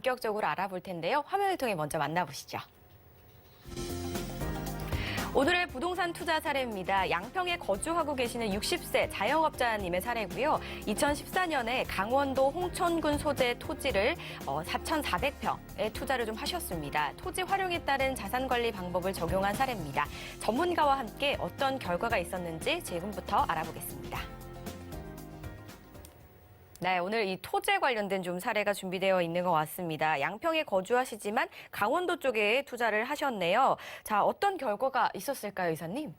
본격적으로 알아볼 텐데요. 화면을 통해 먼저 만나보시죠. 오늘의 부동산 투자 사례입니다. 양평에 거주하고 계시는 60세 자영업자님의 사례고요. 2014년에 강원도 홍천군 소재 토지를 4,400평에 투자를 좀 하셨습니다. 토지 활용에 따른 자산 관리 방법을 적용한 사례입니다. 전문가와 함께 어떤 결과가 있었는지 지금부터 알아보겠습니다. 네, 오늘 이 토지에 관련된 좀 사례가 준비되어 있는 것 같습니다. 양평에 거주하시지만 강원도 쪽에 투자를 하셨네요. 자, 어떤 결과가 있었을까요, 이사님?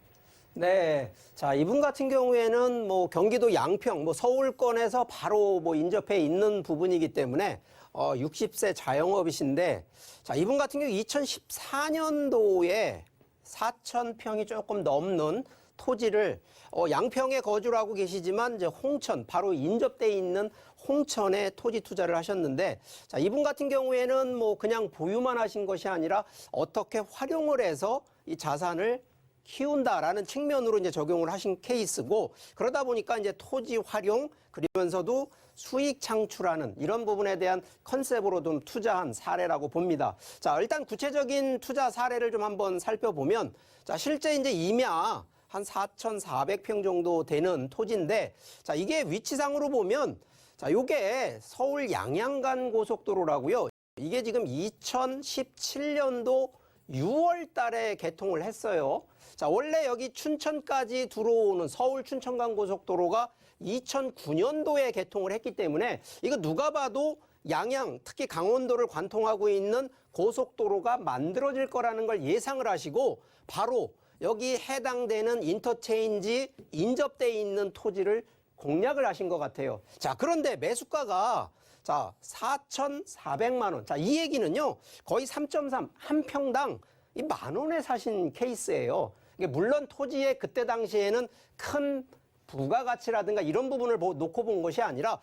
네. 자, 이분 같은 경우에는 경기도 양평, 서울권에서 바로 인접해 있는 부분이기 때문에 60세 자영업이신데, 자, 이분 같은 경우 2014년도에 4,000평이 조금 넘는 토지를 양평에 거주를 하고 계시지만 이제 홍천 바로 인접돼 있는 홍천에 토지 투자를 하셨는데, 자, 이분 같은 경우에는 그냥 보유만 하신 것이 아니라 어떻게 활용을 해서 이 자산을 키운다라는 측면으로 이제 적용을 하신 케이스고, 그러다 보니까 이제 토지 활용 그러면서도 수익 창출하는 이런 부분에 대한 컨셉으로 좀 투자한 사례라고 봅니다. 자, 일단 구체적인 투자 사례를 좀 한번 살펴보면, 자, 실제 이제 임야 한 4,400평 정도 되는 토지인데, 자, 이게 위치상으로 보면, 자, 요게 서울 양양간 고속도로라고요. 이게 지금 2017년도 6월 달에 개통을 했어요. 자, 원래 여기 춘천까지 들어오는 서울 춘천간 고속도로가 2009년도에 개통을 했기 때문에 이거 누가 봐도 양양, 특히 강원도를 관통하고 있는 고속도로가 만들어질 거라는 걸 예상을 하시고 바로 여기 해당되는 인터체인지 인접돼 있는 토지를 공략을 하신 것 같아요. 자, 그런데 매수가가 4,400만 원. 자, 이 얘기는요, 거의 3.3, 한 평당 이 만 원에 사신 케이스예요. 이게 물론 토지에 그때 당시에는 큰 부가가치라든가 이런 부분을 놓고 본 것이 아니라,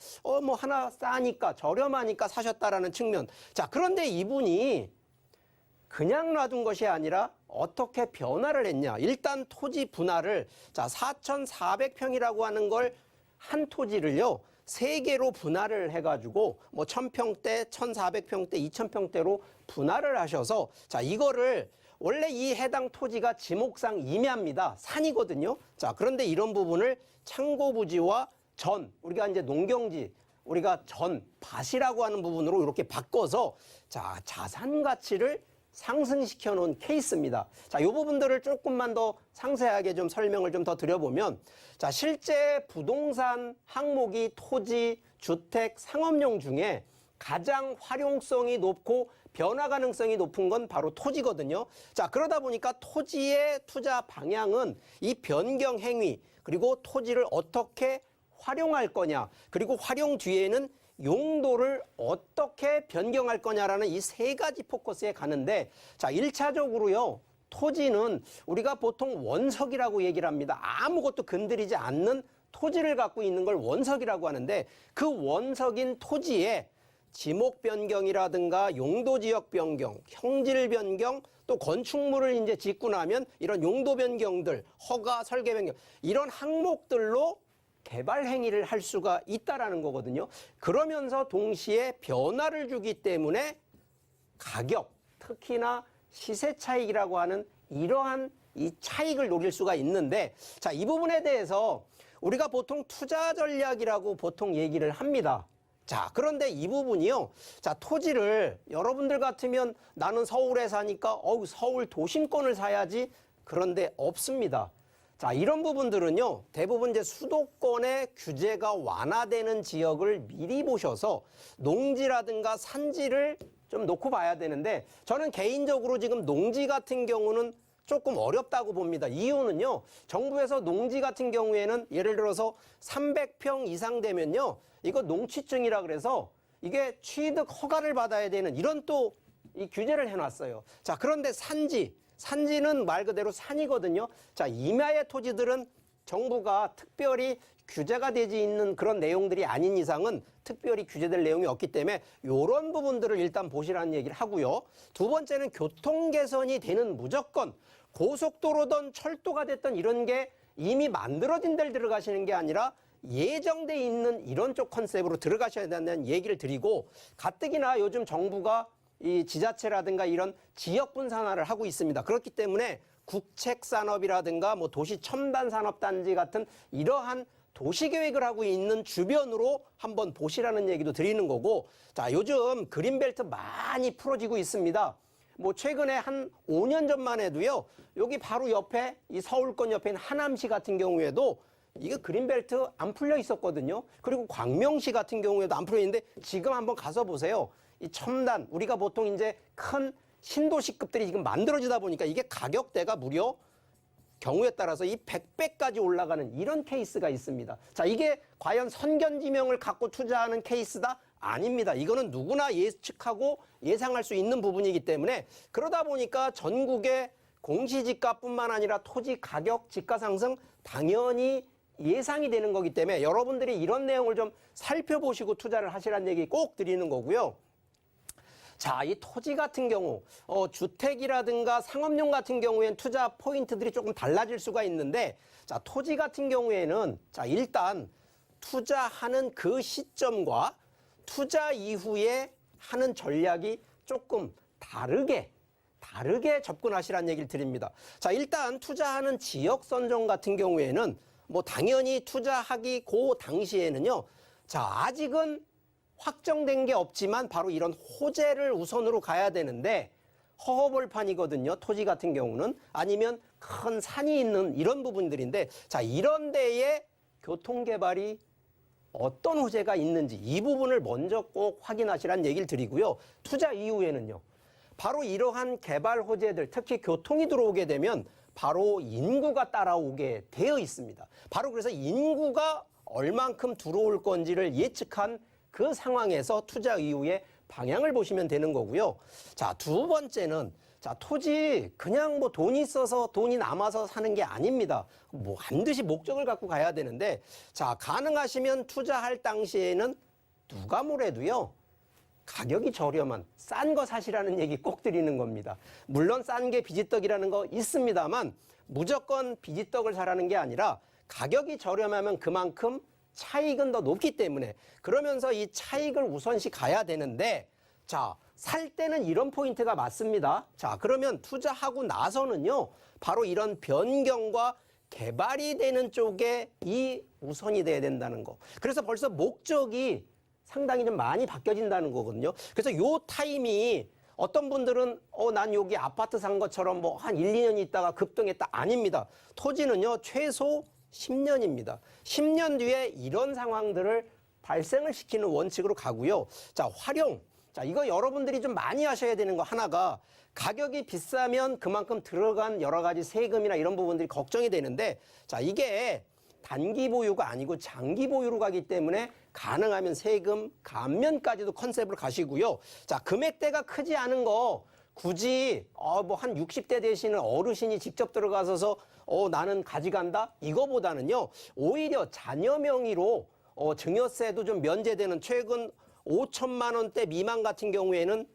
하나 싸니까, 저렴하니까 사셨다라는 측면. 자, 그런데 이분이 그냥 놔둔 것이 아니라 어떻게 변화를 했냐. 일단 토지 분할을, 자, 4,400평이라고 하는 걸 한 토지를요, 3개로 분할을 해가지고 1,000평대, 1,400평대, 2,000평대로 분할을 하셔서, 자, 이거를 원래 이 해당 토지가 지목상 임야입니다. 산이거든요. 자, 그런데 이런 부분을 창고부지와 우리가 이제 농경지, 우리가 밭이라고 하는 부분으로 이렇게 바꿔서, 자, 자산 가치를 상승시켜 놓은 케이스입니다. 자, 이 부분들을 조금만 더 상세하게 좀 설명을 좀 더 드려보면, 자, 실제 부동산 항목이 토지, 주택, 상업용 중에 가장 활용성이 높고 변화 가능성이 높은 건 바로 토지거든요. 자, 그러다 보니까 토지의 투자 방향은 이 변경 행위, 그리고 토지를 어떻게 활용할 거냐, 그리고 활용 뒤에는 용도를 어떻게 변경할 거냐라는 이 3가지 포커스에 가는데, 자, 1차적으로요, 토지는 우리가 보통 원석이라고 얘기를 합니다. 아무것도 건드리지 않는 토지를 갖고 있는 걸 원석이라고 하는데, 그 원석인 토지에 지목 변경이라든가 용도 지역 변경, 형질 변경, 또 건축물을 이제 짓고 나면 이런 용도 변경들, 허가, 설계 변경, 이런 항목들로 개발 행위를 할 수가 있다라는 거거든요. 그러면서 동시에 변화를 주기 때문에 가격, 특히나 시세 차익이라고 하는 이러한 이 차익을 노릴 수가 있는데, 자, 이 부분에 대해서 우리가 보통 투자 전략이라고 보통 얘기를 합니다. 자, 그런데 이 부분이요, 자, 토지를 여러분들 같으면 나는 서울에 사니까 서울 도심권을 사야지, 그런데 없습니다. 자, 이런 부분들은요, 대부분 이제 수도권의 규제가 완화되는 지역을 미리 보셔서 농지라든가 산지를 좀 놓고 봐야 되는데, 저는 개인적으로 지금 농지 같은 경우는 조금 어렵다고 봅니다. 이유는요, 정부에서 농지 같은 경우에는 예를 들어서 300평 이상 되면요, 이거 농취증이라 그래서 이게 취득 허가를 받아야 되는 이런 또 이 규제를 해놨어요. 자, 그런데 산지는 말 그대로 산이거든요. 자, 임야의 토지들은 정부가 특별히 규제가 되지 있는 그런 내용들이 아닌 이상은 특별히 규제될 내용이 없기 때문에 이런 부분들을 일단 보시라는 얘기를 하고요. 두 번째는 교통 개선이 되는 무조건 고속도로든 철도가 됐든 이런 게 이미 만들어진 데를 들어가시는 게 아니라 예정돼 있는 이런 쪽 컨셉으로 들어가셔야 된다는 얘기를 드리고, 가뜩이나 요즘 정부가 이 지자체라든가 이런 지역 분산화를 하고 있습니다. 그렇기 때문에 국책산업이라든가 뭐 도시첨단산업단지 같은 이러한 도시계획을 하고 있는 주변으로 한번 보시라는 얘기도 드리는 거고, 자, 요즘 그린벨트 많이 풀어지고 있습니다. 뭐 최근에 한 5년 전만 해도요, 여기 바로 옆에 이 서울권 옆에 있는 하남시 같은 경우에도 이게 그린벨트 안 풀려 있었거든요. 그리고 광명시 같은 경우에도 안 풀려 있는데 지금 한번 가서 보세요. 이 첨단, 우리가 보통 이제 큰 신도시급들이 지금 만들어지다 보니까 이게 가격대가 무려 경우에 따라서 이 100배까지 올라가는 이런 케이스가 있습니다. 자, 이게 과연 선견지명을 갖고 투자하는 케이스다? 아닙니다. 이거는 누구나 예측하고 예상할 수 있는 부분이기 때문에, 그러다 보니까 전국의 공시지가뿐만 아니라 토지 가격, 지가 상승 당연히 예상이 되는 거기 때문에 여러분들이 이런 내용을 좀 살펴보시고 투자를 하시라는 얘기 꼭 드리는 거고요. 자, 이 토지 같은 경우 주택이라든가 상업용 같은 경우에는 투자 포인트들이 조금 달라질 수가 있는데, 자, 토지 같은 경우에는 자, 일단 투자하는 그 시점과 투자 이후에 하는 전략이 조금 다르게 접근하시라는 얘기를 드립니다. 자, 일단 투자하는 지역 선정 같은 경우에는 뭐 당연히 투자하기 그 당시에는요, 자, 아직은 확정된 게 없지만 바로 이런 호재를 우선으로 가야 되는데, 허허벌판이거든요. 토지 같은 경우는 아니면 큰 산이 있는 이런 부분들인데, 자, 이런 데에 교통개발이 어떤 호재가 있는지 이 부분을 먼저 꼭 확인하시라는 얘기를 드리고요. 투자 이후에는요, 바로 이러한 개발 호재들, 특히 교통이 들어오게 되면 바로 인구가 따라오게 되어 있습니다. 바로 그래서 인구가 얼만큼 들어올 건지를 예측한 그 상황에서 투자 이후에 방향을 보시면 되는 거고요. 자, 두 번째는 자, 토지 그냥 뭐 돈이 있어서 돈이 남아서 사는 게 아닙니다. 뭐 반드시 목적을 갖고 가야 되는데, 자, 가능하시면 투자할 당시에는 누가 뭐래도요, 가격이 저렴한 싼 거 사시라는 얘기 꼭 드리는 겁니다. 물론 싼 게 비지떡이라는 거 있습니다만 무조건 비지떡을 사라는 게 아니라 가격이 저렴하면 그만큼 차익은 더 높기 때문에, 그러면서 이 차익을 우선시 가야 되는데, 자, 살 때는 이런 포인트가 맞습니다. 자, 그러면 투자하고 나서는요, 바로 이런 변경과 개발이 되는 쪽에 이 우선이 돼야 된다는 거. 그래서 벌써 목적이 상당히 좀 많이 바뀌어진다는 거거든요. 그래서 요 타이밍이 어떤 분들은 난 여기 아파트 산 것처럼 뭐 한 1, 2년 있다가 급등했다. 아닙니다. 토지는요, 최소 10년입니다. 10년 뒤에 이런 상황들을 발생을 시키는 원칙으로 가고요. 자, 활용. 자, 이거 여러분들이 좀 많이 하셔야 되는 거 하나가, 가격이 비싸면 그만큼 들어간 여러 가지 세금이나 이런 부분들이 걱정이 되는데, 자, 이게 단기 보유가 아니고 장기 보유로 가기 때문에 가능하면 세금 감면까지도 컨셉으로 가시고요. 자, 금액대가 크지 않은 거 굳이 뭐 한 60대 되시는 어르신이 직접 들어가서 나는 가져간다? 이거보다는요, 오히려 자녀 명의로 증여세도 좀 면제되는 최근 5천만 원대 미만 같은 경우에는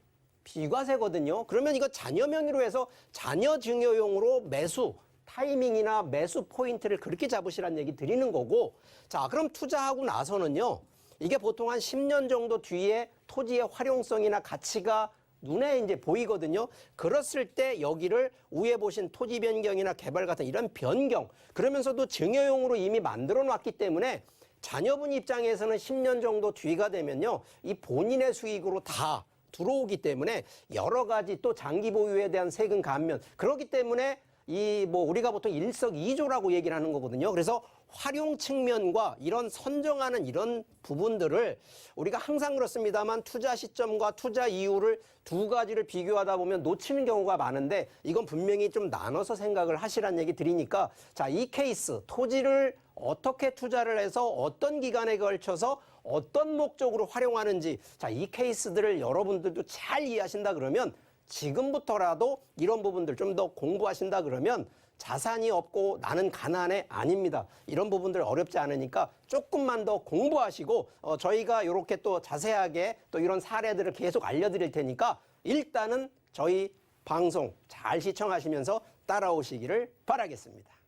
비과세거든요. 그러면 이거 자녀 명의로 해서 자녀 증여용으로 매수 타이밍이나 매수 포인트를 그렇게 잡으시라는 얘기 드리는 거고, 자, 그럼 투자하고 나서는요, 이게 보통 한 10년 정도 뒤에 토지의 활용성이나 가치가 눈에 이제 보이거든요. 그랬을 때 여기를 위에 보신 토지 변경이나 개발 같은 이런 변경, 그러면서도 증여용으로 이미 만들어 놨기 때문에 자녀분 입장에서는 10년 정도 뒤가 되면요, 이 본인의 수익으로 다 들어오기 때문에 여러 가지 또 장기 보유에 대한 세금 감면, 그렇기 때문에 이 뭐 우리가 보통 일석이조라고 얘기를 하는 거거든요. 그래서 활용 측면과 이런 선정하는 이런 부분들을 우리가 항상 그렇습니다만 투자 시점과 투자 이유를 두 가지를 비교하다 보면 놓치는 경우가 많은데, 이건 분명히 좀 나눠서 생각을 하시라는 얘기 드리니까, 자, 이 케이스 토지를 어떻게 투자를 해서 어떤 기간에 걸쳐서 어떤 목적으로 활용하는지, 자, 이 케이스들을 여러분들도 잘 이해하신다 그러면, 지금부터라도 이런 부분들 좀 더 공부하신다 그러면 자산이 없고 나는 가난해 아닙니다. 이런 부분들 어렵지 않으니까 조금만 더 공부하시고 저희가 이렇게 또 자세하게 또 이런 사례들을 계속 알려드릴 테니까 일단은 저희 방송 잘 시청하시면서 따라오시기를 바라겠습니다.